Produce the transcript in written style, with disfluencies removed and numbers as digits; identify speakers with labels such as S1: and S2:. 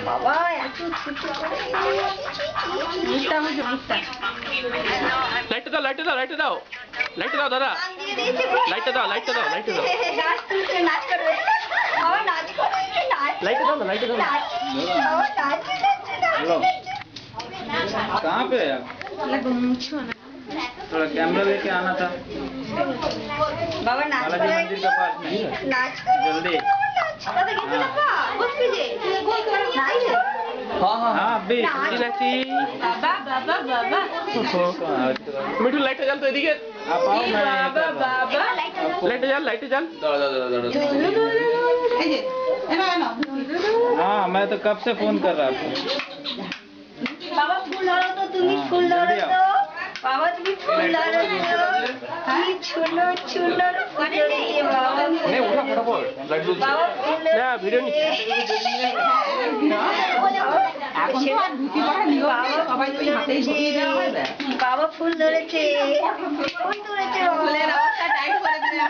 S1: বাবা এত ছোট করে মুখটা মুখে মুখটা
S2: লাইটটা দাও লাইটটা দাও লাইটটা দাও লাইটটা দাও দাদা লাইটটা দাও লাইটটা দাও লাইটটা দাও
S1: নাচ তুলছে নাচ করবে বাবা নাচ করবে নাচ
S2: लाइट दो ना लाइट दो
S1: नाच
S3: कहाँ पे है आप? थोड़ा कैमरा लेके आना था
S1: बाबा नाच
S3: बालाजी मंदिर के पास में
S1: नाच कर
S3: जल्दी
S2: हाँ हाँ
S3: हाँ अभी
S2: नाची
S1: बाबा बाबा बाबा
S2: मिठू लाइट जल तो एदिके
S3: आप आओ मैं
S1: बाबा
S2: लाइट जल
S3: हाँ मैं तो कब से फोन कर रहा था
S1: बाबा फूल धरो तो तुम फूल धरो तो बाबा तुम फूल धरो तो छुनो छुनो ये बाबा
S2: नहीं उठा फटाफट लाइट दो
S1: बाबा फूल
S2: ना वीडियो नहीं
S1: বাবা ফুল ধরেছে ফুল ধরেছে ফুলের অবস্থা টাইট করে দিলে